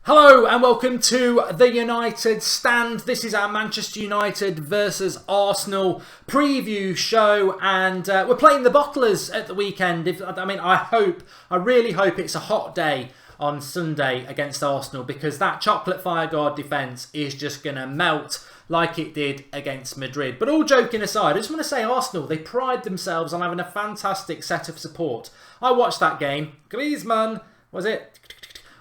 Hello and welcome to the United Stand. This is our Manchester United versus Arsenal preview show, and we're playing the Bottlers at the weekend. I really hope it's a hot day on Sunday against Arsenal, because that chocolate fire guard defence is just going to melt like it did against Madrid. But all joking aside, I just want to say Arsenal, they pride themselves on having a fantastic set of support. I watched that game. Griezmann, was it?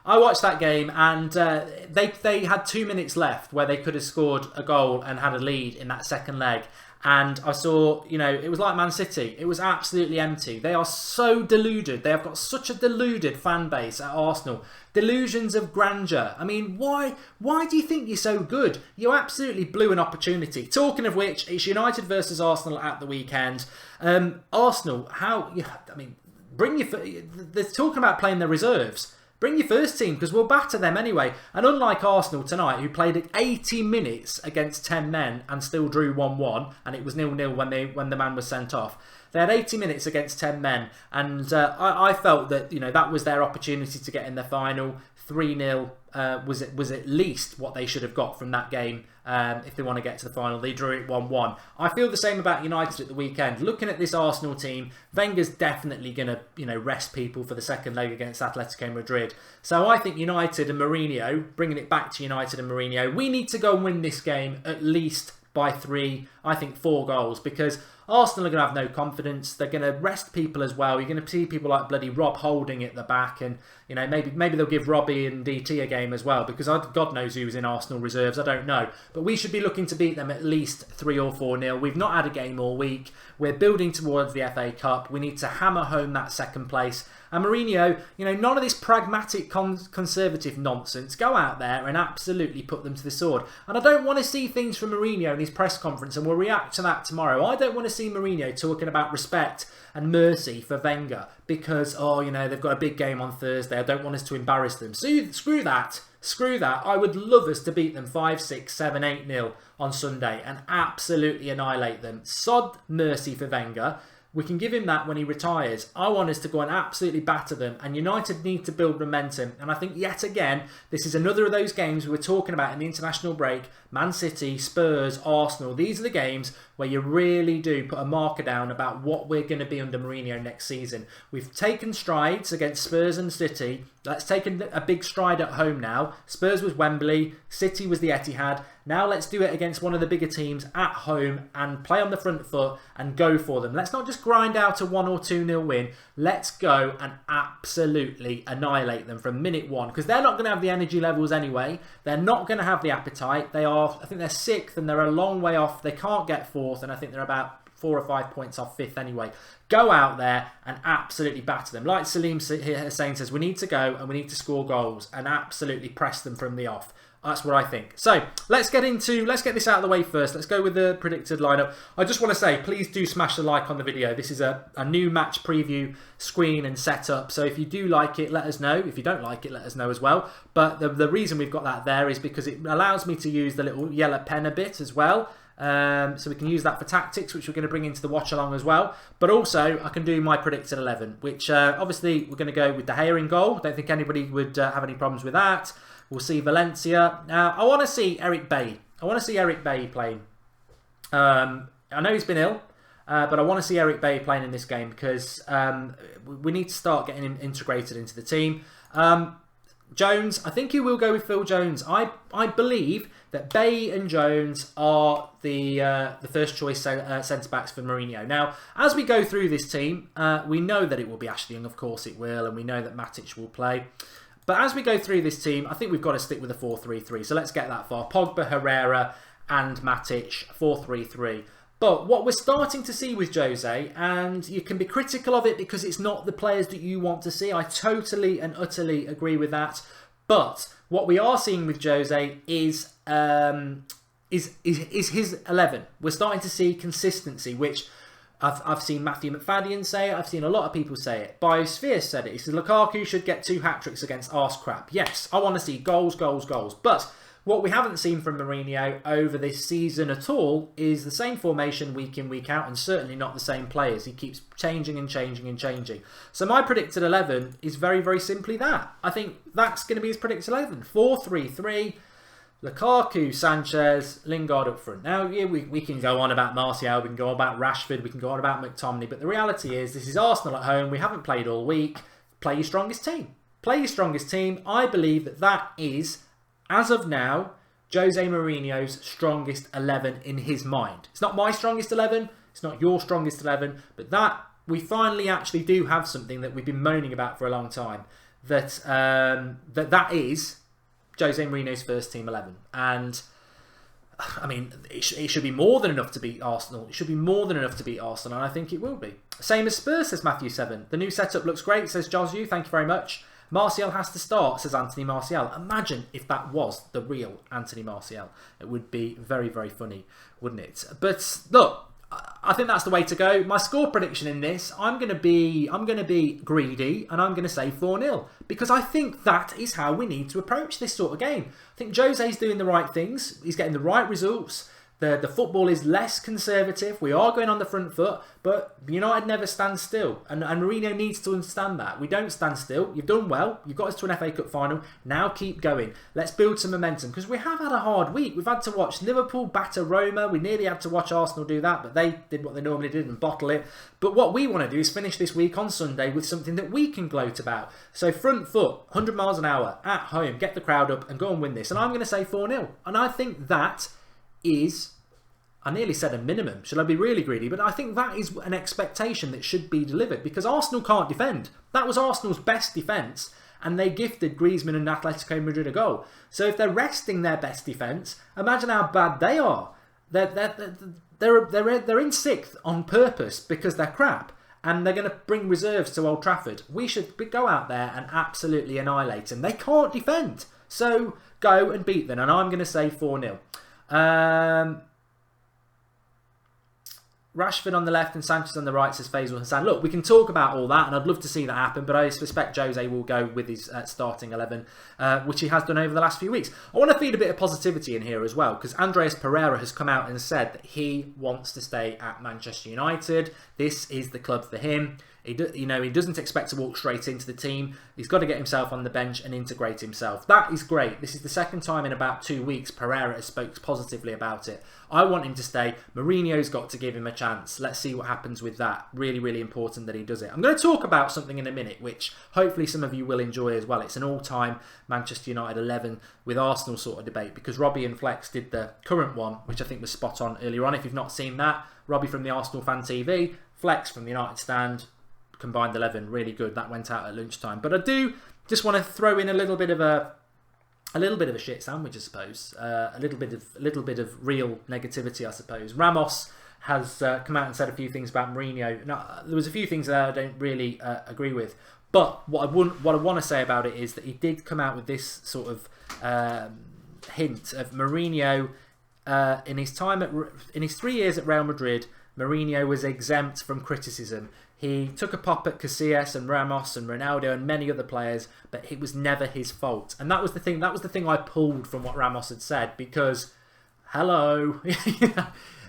I watched that game, and they had 2 minutes left where they could have scored a goal and had a lead in that second leg. And I saw, it was like Man City. It was absolutely empty. They are so deluded. They have got such a deluded fan base at Arsenal. Delusions of grandeur. I mean, why do you think you're so good? You absolutely blew an opportunity. Talking of which, it's United versus Arsenal at the weekend. Arsenal, they're talking about playing their reserves. Bring your first team, because we'll batter them anyway. And unlike Arsenal tonight, who played at 80 minutes against 10 men and still drew 1-1, and it was 0-0 when the man was sent off. They had 80 minutes against 10 men, and I felt that that was their opportunity to get in the final. 3-0 was at least what they should have got from that game if they want to get to the final. They drew it 1-1. I feel the same about United at the weekend. Looking at this Arsenal team, Wenger's definitely going to rest people for the second leg against Atletico Madrid. So I think United and Mourinho, bringing it back to United and Mourinho, we need to go and win this game at least by 3, I think 4 goals, because Arsenal are going to have no confidence. They're going to rest people as well. You're going to see people like bloody Rob Holding at the back, and maybe they'll give Robbie and DT a game as well, because God knows who's in Arsenal reserves. I don't know, but we should be looking to beat them at least 3 or 4-0. We've not had a game all week. We're building towards the FA Cup. We need to hammer home that second place. And Mourinho, none of this pragmatic conservative nonsense. Go out there and absolutely put them to the sword. And I don't want to see things from Mourinho in his press conference, and we'll react to that tomorrow. I don't want to see Mourinho talking about respect and mercy for Wenger because, they've got a big game on Thursday. I don't want us to embarrass them. So screw that. Screw that. I would love us to beat them 5, 6, 7, 8-0 on Sunday and absolutely annihilate them. Sod mercy for Wenger. We can give him that when he retires. I want us to go and absolutely batter them, and United need to build momentum. And I think yet again, this is another of those games we were talking about in the international break. Man City, Spurs, Arsenal. These are the games where you really do put a marker down about what we're going to be under Mourinho next season. We've taken strides against Spurs and City. Let's take a big stride at home now. Spurs was Wembley, City was the Etihad. Now let's do it against one of the bigger teams at home and play on the front foot and go for them. Let's not just grind out a 1 or 2-0 win. Let's go and absolutely annihilate them from minute 1, because they're not going to have the energy levels anyway. They're not going to have the appetite. I think they're 6th and they're a long way off. They can't get 4th, and I think they're about 4 or 5 points off 5th anyway. Go out there and absolutely batter them. Like Salim Hussein says, we need to go and we need to score goals and absolutely press them from the off. That's what I think. So let's get this out of the way first. Let's go with the predicted lineup. I just want to say, please do smash the like on the video. This is a new match preview screen and setup. So if you do like it, let us know. If you don't like it, let us know as well. But the reason we've got that there is because it allows me to use the little yellow pen a bit as well. So we can use that for tactics, which we're going to bring into the watch along as well. But also I can do my predicted 11, which obviously we're going to go with De Gea in goal. Don't think anybody would have any problems with that. We'll see Valencia. Now, I want to see Eric Bailly. I want to see Eric Bailly playing. I know he's been ill, but I want to see Eric Bailly playing in this game, because we need to start getting him integrated into the team. Jones, I think he will go with Phil Jones. I believe that Bailly and Jones are the first choice centre-backs for Mourinho. Now, as we go through this team, we know that it will be Ashley Young, of course it will, and we know that Matic will play. But as we go through this team, I think we've got to stick with a 4-3-3. So let's get that far. Pogba, Herrera and Matic, 4-3-3. But what we're starting to see with Jose, and you can be critical of it because it's not the players that you want to see. I totally and utterly agree with that. But what we are seeing with Jose is his 11. We're starting to see consistency, which I've seen Matthew McFadden say it. I've seen a lot of people say it. Biosphere said it. He says Lukaku should get 2 hat-tricks against arse crap. Yes, I want to see goals, goals, goals. But What we haven't seen from Mourinho over this season at all is the same formation week in, week out, and certainly not the same players. He keeps changing and changing and changing. So my predicted 11 is very, very simply that. I think that's going to be his predicted 11. 4-3-3, Lukaku, Sanchez, Lingard up front. Now, yeah, we can go on about Martial, we can go on about Rashford, we can go on about McTominay, but the reality is this is Arsenal at home. We haven't played all week. Play your strongest team. Play your strongest team. I believe that that is, as of now, Jose Mourinho's strongest 11 in his mind. It's not my strongest 11. It's not your strongest 11. But that, we finally actually do have something that we've been moaning about for a long time. That is Jose Mourinho's first team 11. And, I mean, it should be more than enough to beat Arsenal. It should be more than enough to beat Arsenal, and I think it will be. Same as Spurs, says Matthew 7. The new setup looks great, says Josu. Thank you very much. Martial has to start, says Anthony Martial. Imagine if that was the real Anthony Martial. It would be very, very funny, wouldn't it? But look, I think that's the way to go. My score prediction in this, I'm going to be greedy, and I'm going to say 4-0 because I think that is how we need to approach this sort of game. I think Jose's doing the right things. He's getting the right results. The football is less conservative. We are going on the front foot, but United never stand still. And Mourinho needs to understand that. We don't stand still. You've done well. You've got us to an FA Cup final. Now keep going. Let's build some momentum because we have had a hard week. We've had to watch Liverpool batter Roma. We nearly had to watch Arsenal do that, but they did what they normally did and bottle it. But what we want to do is finish this week on Sunday with something that we can gloat about. So front foot, 100 miles an hour, at home, get the crowd up and go and win this. And I'm going to say 4-0. And I think that is, I nearly said a minimum. Should I be really greedy? But I think that is an expectation that should be delivered because Arsenal can't defend. That was Arsenal's best defence and they gifted Griezmann and Atletico Madrid a goal. So if they're resting their best defence, imagine how bad they are. They're in sixth on purpose because they're crap and they're going to bring reserves to Old Trafford. We should go out there and absolutely annihilate them. They can't defend. So go and beat them and I'm going to say 4-0. Rashford on the left and Sanchez on the right, says Faisal Hassan. Look, we can talk about all that and I'd love to see that happen, but I suspect Jose will go with his starting 11, which he has done over the last few weeks. I want to feed a bit of positivity in here as well, because Andreas Pereira has come out and said that he wants to stay at Manchester United. This is the club for him. He doesn't expect to walk straight into the team. He's got to get himself on the bench and integrate himself. That is great. This is the second time in about 2 weeks Pereira has spoke positively about it. I want him to stay. Mourinho's got to give him a chance. Let's see what happens with that. Really, really important that he does it. I'm going to talk about something in a minute, which hopefully some of you will enjoy as well. It's an all-time Manchester United 11 with Arsenal sort of debate, because Robbie and Flex did the current one, which I think was spot on earlier on. If you've not seen that, Robbie from the Arsenal Fan TV, Flex from the United Stand, combined 11, really good. That went out at lunchtime. But I do just want to throw in a little bit of a shit sandwich, I suppose. A little bit of real negativity, I suppose. Ramos has come out and said a few things about Mourinho. Now, there was a few things that I don't really agree with. But what I want to say about it is that he did come out with this sort of hint of Mourinho in his 3 years at Real Madrid. Mourinho was exempt from criticism. He took a pop at Casillas and Ramos and Ronaldo and many other players, but it was never his fault. And that was the thing. That was the thing I pulled from what Ramos had said, because, hello,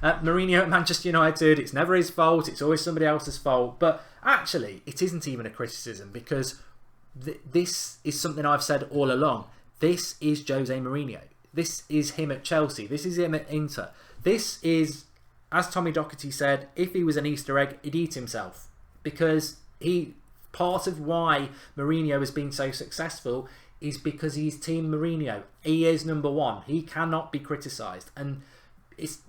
Mourinho at Manchester United, it's never his fault. It's always somebody else's fault. But actually, it isn't even a criticism, because this is something I've said all along. This is Jose Mourinho. This is him at Chelsea. This is him at Inter. This is, as Tommy Docherty said, if he was an Easter egg, he'd eat himself. Because part of why Mourinho has been so successful is because he's Team Mourinho. He is number one. He cannot be criticised. And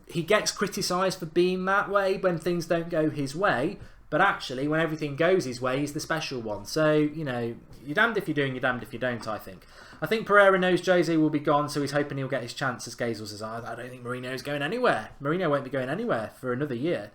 he gets criticised for being that way when things don't go his way. But actually, when everything goes his way, he's the special one. So, you're damned if you're doing, you're damned if you don't, I think. I think Pereira knows Jose will be gone, so he's hoping he'll get his chance, as Gazel says. I don't think Mourinho's going anywhere. Mourinho won't be going anywhere for another year.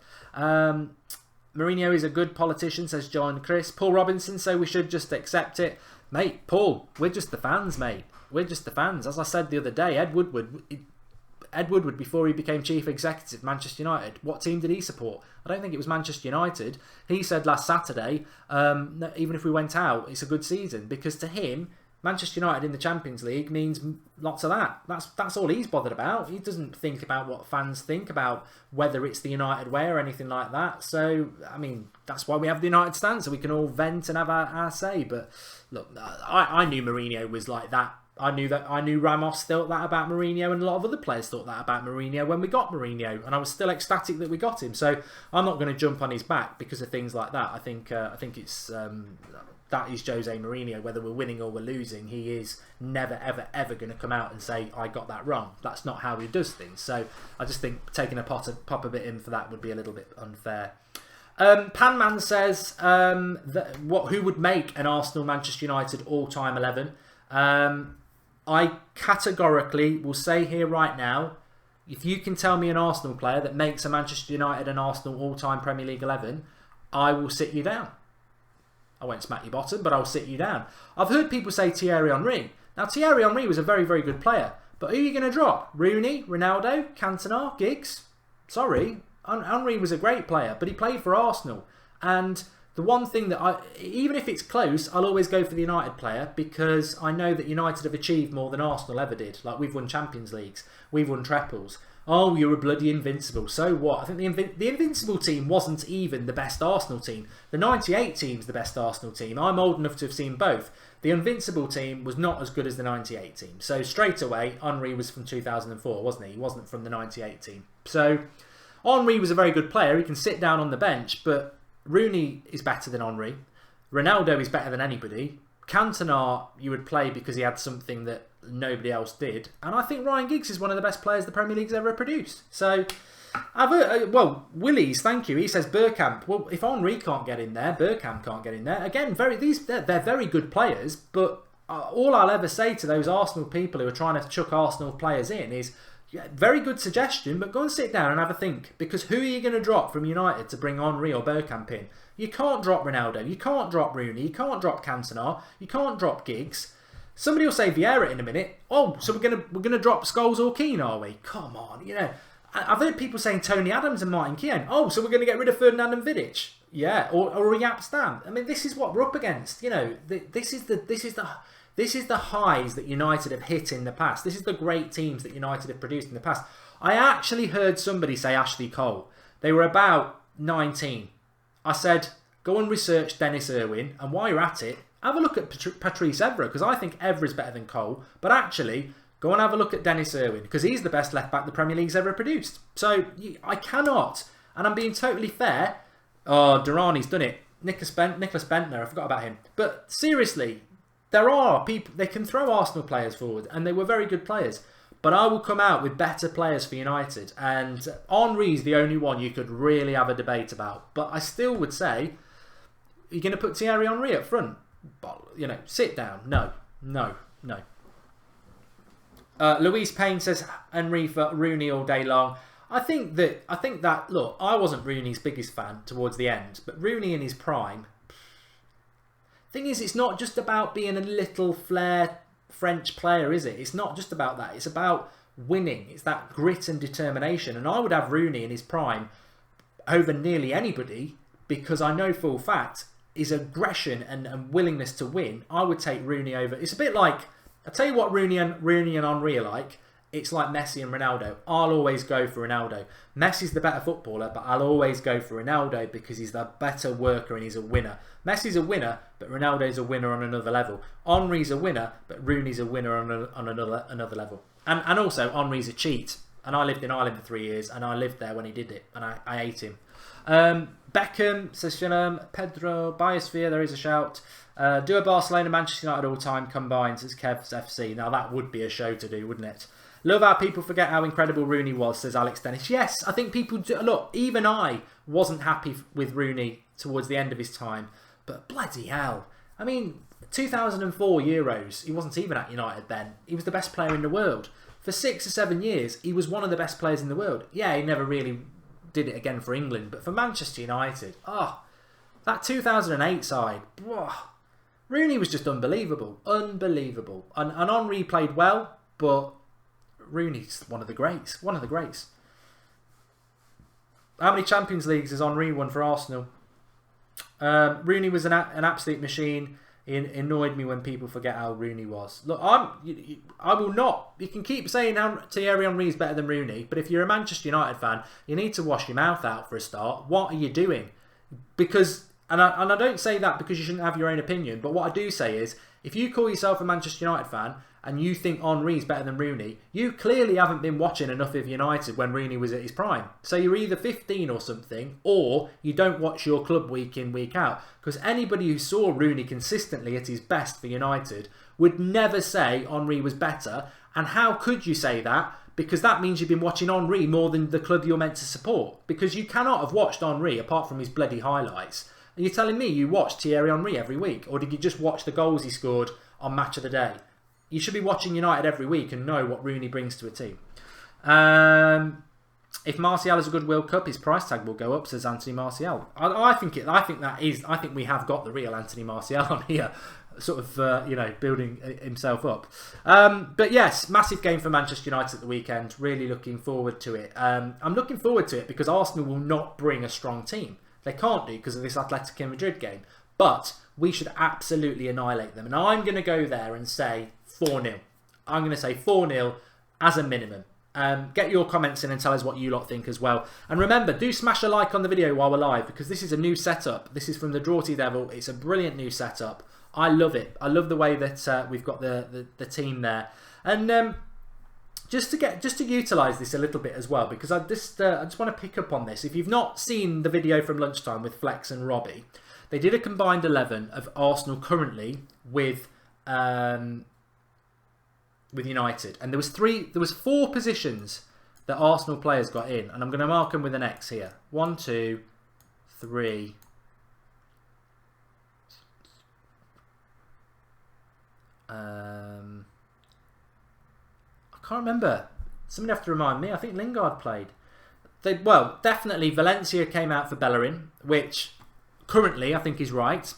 Mourinho is a good politician, says John Chris. Paul Robinson, so we should just accept it. Mate, Paul, we're just the fans, mate. We're just the fans. As I said the other day, Ed Woodward, before he became chief executive of Manchester United, what team did he support? I don't think it was Manchester United. He said last Saturday, even if we went out, it's a good season, because to him, Manchester United in the Champions League means lots of that. That's all he's bothered about. He doesn't think about what fans think about whether it's the United way or anything like that. So, I mean, that's why we have the United stand, so we can all vent and have our say. But look, I knew Mourinho was like that. I knew Ramos thought that about Mourinho, and a lot of other players thought that about Mourinho when we got Mourinho, and I was still ecstatic that we got him. So I'm not going to jump on his back because of things like that. I think it's that is Jose Mourinho. Whether we're winning or we're losing, he is never, ever, ever going to come out and say, I got that wrong. That's not how he does things. So I just think taking a pop a bit in for that would be a little bit unfair. Panman says, who would make an Arsenal-Manchester United all-time 11? I categorically will say here right now, if you can tell me an Arsenal player that makes a Manchester United and Arsenal all-time Premier League 11, I will sit you down. I won't smack your bottom, but I'll sit you down. I've heard people say Thierry Henry. Now, Thierry Henry was a very, very good player. But who are you going to drop? Rooney, Ronaldo, Cantona, Giggs? Sorry. Henry was a great player, but he played for Arsenal. And the one thing that even if it's close, I'll always go for the United player because I know that United have achieved more than Arsenal ever did. Like, we've won Champions Leagues. We've won trebles. Oh, you're a bloody invincible. So what? I think the invincible team wasn't even the best Arsenal team. The 98 team's the best Arsenal team. I'm old enough to have seen both. The invincible team was not as good as the 98 team. So straight away, Henry was from 2004, wasn't he? He wasn't from the 98 team. So Henry was a very good player. He can sit down on the bench, but Rooney is better than Henry. Ronaldo is better than anybody. Cantona you would play because he had something that nobody else did, and I think Ryan Giggs is one of the best players the Premier League's ever produced. So, Willie's, thank you. He says Bergkamp. Well, if Henry can't get in there, Bergkamp can't get in there. Again, they're very good players, but all I'll ever say to those Arsenal people who are trying to chuck Arsenal players in is, yeah, very good suggestion, but go and sit down and have a think. Because who are you going to drop from United to bring Henry or Bergkamp in? You can't drop Ronaldo, you can't drop Rooney, you can't drop Cantona, you can't drop Giggs. Somebody will say Vieira in a minute. Oh, so we're gonna drop Scholes or Keane, are we? Come on, you know. I've heard people saying Tony Adams and Martin Keown. Oh, so we're going to get rid of Ferdinand and Vidic? Yeah, or Riyad Stam. I mean, this is what we're up against. You know, this is the highs that United have hit in the past. This is the great teams that United have produced in the past. I actually heard somebody say Ashley Cole. They were about 19. I said, go and research Dennis Irwin, and while you're at it, have a look at Patrice Evra, because I think Evra's better than Cole. But actually, go and have a look at Dennis Irwin, because he's the best left-back the Premier League's ever produced. So, I cannot, and I'm being totally fair. Oh, Durrani's done it. Nicholas Bentner, I forgot about him. But seriously, there are people, they can throw Arsenal players forward, and they were very good players. But I will come out with better players for United, and Henry's the only one you could really have a debate about. But I still would say, you're going to put Thierry Henry up front? You know, sit down. No. Louise Payne says Henry for Rooney all day long. I think that look, I wasn't Rooney's biggest fan towards the end, but Rooney in his prime. Thing is, it's not just about being a little flair French player, is it? It's not just about that. It's about winning. It's that grit and determination. And I would have Rooney in his prime over nearly anybody, because I know full fact his aggression and willingness to win. I would take Rooney over. It's a bit like, I'll tell you what Rooney and Henry are like. It's like Messi and Ronaldo. I'll always go for Ronaldo. Messi's the better footballer, but I'll always go for Ronaldo because he's the better worker and he's a winner. Messi's a winner, but Ronaldo's a winner on another level. Henry's a winner, but Rooney's a winner on another level. And also, Henry's a cheat. And I lived in Ireland for 3 years, and I lived there when he did it, and I hate him. Beckham says, Shalom. Pedro Biosphere, there is a shout. Do a Barcelona Manchester United all time combined, says Kev's FC. Now that would be a show to do, wouldn't it? Love how people forget how incredible Rooney was, says Alex Dennis. Yes, I think people do. Look, even I wasn't happy with Rooney towards the end of his time, but bloody hell. I mean, 2004 Euros, he wasn't even at United then. He was the best player in the world. For 6 or 7 years, he was one of the best players in the world. Yeah, he never really did it again for England, but for Manchester United, that 2008 side, Rooney was just unbelievable. Unbelievable. And Henry played well, but Rooney's one of the greats. How many Champions Leagues has Henry won for Arsenal? Rooney was an absolute machine. It annoyed me when people forget how Rooney was. Look, I will not. You can keep saying Thierry Henry is better than Rooney, but if you're a Manchester United fan, you need to wash your mouth out for a start. What are you doing? Because, and I don't say that because you shouldn't have your own opinion, but what I do say is, if you call yourself a Manchester United fan and you think Henry is better than Rooney, you clearly haven't been watching enough of United when Rooney was at his prime. So you're either 15 or something, or you don't watch your club week in, week out. Because anybody who saw Rooney consistently at his best for United would never say Henry was better. And how could you say that? Because that means you've been watching Henry more than the club you're meant to support. Because you cannot have watched Henry apart from his bloody highlights. Are you telling me you watched Thierry Henry every week? Or did you just watch the goals he scored on Match of the Day? You should be watching United every week and know what Rooney brings to a team. If Martial is a good World Cup, his price tag will go up, says Anthony Martial. I think we have got the real Anthony Martial on here, sort of building himself up. But yes, massive game for Manchester United at the weekend. Really looking forward to it. I'm looking forward to it because Arsenal will not bring a strong team. They can't do because of this Atletico Madrid game. But we should absolutely annihilate them. And I'm going to go there and say 4-0. I'm going to say 4-0 as a minimum. Get your comments in and tell us what you lot think as well. And remember, do smash a like on the video while we're live because this is a new setup. This is from the Draughty Devil. It's a brilliant new setup. I love it. I love the way that we've got the team there. And just to utilise this a little bit as well, because I just want to pick up on this. If you've not seen the video from lunchtime with Flex and Robbie, they did a combined 11 of Arsenal currently with United, and there was 4 positions that Arsenal players got in, and I'm going to mark them with an X here. 1, 2, 3. I can't remember. Somebody have to remind me. I think Lingard played. Well, definitely Valencia came out for Bellerin, which currently I think is right.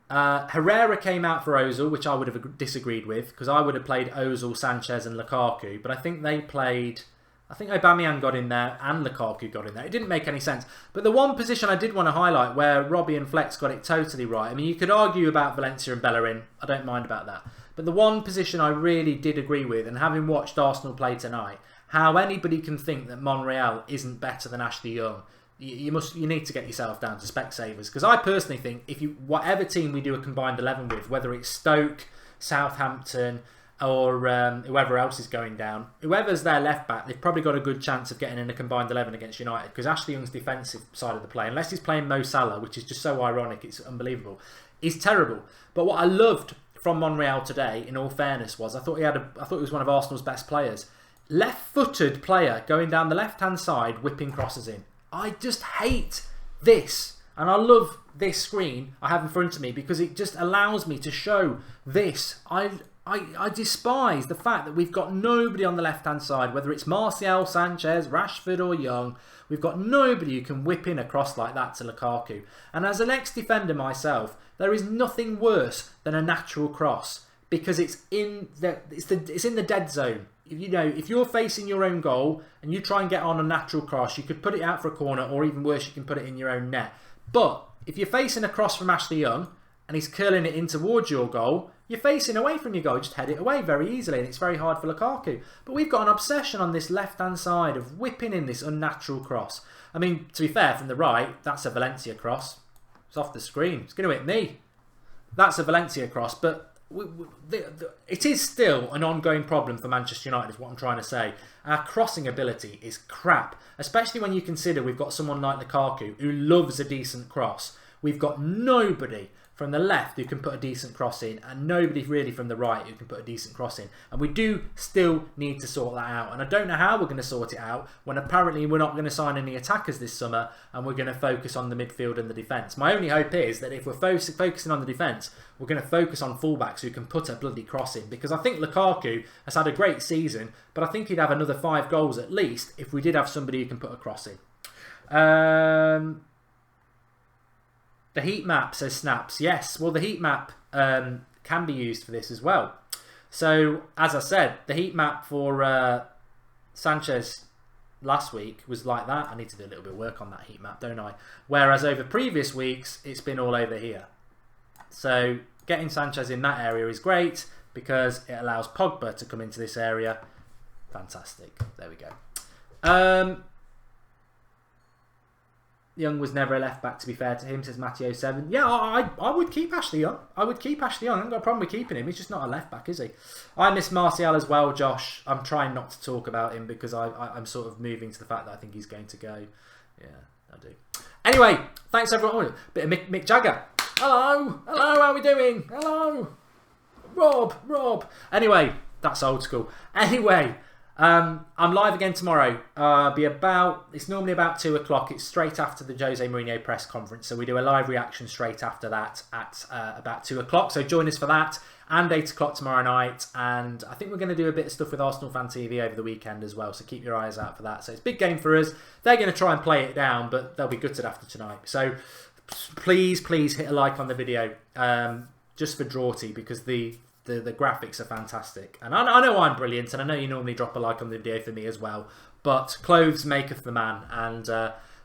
Herrera came out for Ozil, which I would have disagreed with because I would have played Ozil, Sanchez and Lukaku, but I think they played... I think Aubameyang got in there and Lukaku got in there. It didn't make any sense. But the one position I did want to highlight where Robbie and Flex got it totally right. I mean, you could argue about Valencia and Bellerin. I don't mind about that. But the one position I really did agree with, and having watched Arsenal play tonight, how anybody can think that Monreal isn't better than Ashley Young. You need to get yourself down to Specsavers, because I personally think whatever team we do a combined 11 with, whether it's Stoke, Southampton, or whoever else is going down, whoever's their left back, they've probably got a good chance of getting in a combined 11 against United, because Ashley Young's defensive side of the play, unless he's playing Mo Salah, which is just so ironic, it's unbelievable, is terrible. But what I loved from Monreal today, in all fairness, was I thought he was one of Arsenal's best players. Left-footed player going down the left-hand side, whipping crosses in. I just hate this, and I love this screen I have in front of me because it just allows me to show this. I despise the fact that we've got nobody on the left-hand side, whether it's Martial, Sanchez, Rashford or Young. We've got nobody who can whip in a cross like that to Lukaku. And as an ex-defender myself, there is nothing worse than a natural cross because it's in the dead zone. You know, if you're facing your own goal and you try and get on a natural cross, you could put it out for a corner, or even worse, you can put it in your own net. But if you're facing a cross from Ashley Young and he's curling it in towards your goal, you're facing away from your goal. Just head it away very easily, and it's very hard for Lukaku. But we've got an obsession on this left-hand side of whipping in this unnatural cross. I mean, to be fair, from the right, that's a Valencia cross. It's off the screen. It's going to hit me. That's a Valencia cross, but it is still an ongoing problem for Manchester United, is what I'm trying to say. Our crossing ability is crap, especially when you consider we've got someone like Lukaku who loves a decent cross. We've got nobody from the left who can put a decent cross in, and nobody really from the right who can put a decent cross in. And we do still need to sort that out. And I don't know how we're going to sort it out when apparently we're not going to sign any attackers this summer and we're going to focus on the midfield and the defence. My only hope is that if we're focusing on the defence, we're going to focus on fullbacks who can put a bloody cross in. Because I think Lukaku has had a great season, but I think he'd have another 5 goals at least if we did have somebody who can put a cross in. The heat map, says Snaps. Yes, well, the heat map can be used for this as well. So, as I said, the heat map for Sanchez last week was like that. I need to do a little bit of work on that heat map, don't I? Whereas over previous weeks, it's been all over here. So, getting Sanchez in that area is great because it allows Pogba to come into this area. Fantastic. There we go. Young was never a left back, to be fair to him, says Matteo 7. Yeah, I would keep Ashley Young. I would keep Ashley Young. I haven't got a problem with keeping him. He's just not a left back, is he? I miss Martial as well, Josh. I'm trying not to talk about him because I'm sort of moving to the fact that I think he's going to go. Yeah, I do. Anyway, thanks everyone. Oh, bit of Mick Jagger. Hello. Hello, how are we doing? Hello. Rob. Anyway, that's old school. Anyway, I'm live again tomorrow. It's normally about 2 o'clock. It's straight after the Jose Mourinho press conference. So we do a live reaction straight after that at about 2 o'clock. So join us for that, and 8 o'clock tomorrow night. And I think we're going to do a bit of stuff with Arsenal Fan TV over the weekend as well. So keep your eyes out for that. So it's a big game for us. They're going to try and play it down, but they'll be gutted after tonight. So please hit a like on the video, just for Drawty, because the graphics are fantastic, and I know I'm brilliant, and I know you normally drop a like on the video for me as well, but clothes maketh the man, and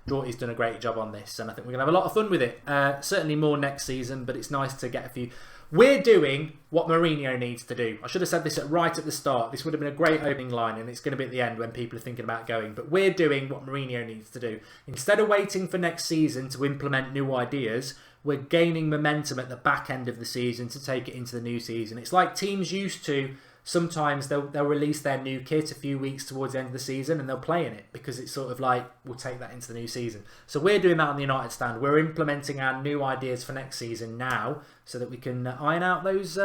Drawty's done a great job on this, and I think we're going to have a lot of fun with it. Certainly more next season, but it's nice to get a few. We're doing what Mourinho needs to do. I should have said this right at the start. This would have been a great opening line, and it's going to be at the end when people are thinking about going. But we're doing what Mourinho needs to do. Instead of waiting for next season to implement new ideas, we're gaining momentum at the back end of the season to take it into the new season. It's like teams used to. Sometimes they'll release their new kit a few weeks towards the end of the season and they'll play in it because it's sort of like, we'll take that into the new season. So we're doing that on the United stand. We're implementing our new ideas for next season now so that we can iron out those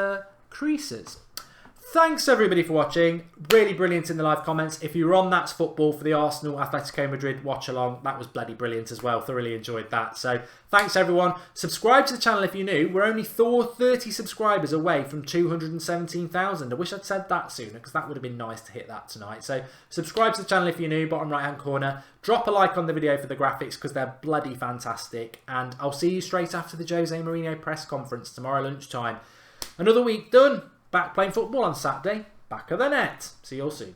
creases. Thanks everybody for watching. Really brilliant in the live comments. If you were on That's Football for the Arsenal Atletico Madrid watch along, that was bloody brilliant as well. Thoroughly enjoyed that. So thanks everyone. Subscribe to the channel if you're new. We're only 30 subscribers away from 217,000. I wish I'd said that sooner because that would have been nice to hit that tonight. So subscribe to the channel if you're new, bottom right hand corner. Drop a like on the video for the graphics because they're bloody fantastic. And I'll see you straight after the Jose Mourinho press conference tomorrow lunchtime. Another week done. Back playing football on Saturday. Back of the net. See you all soon.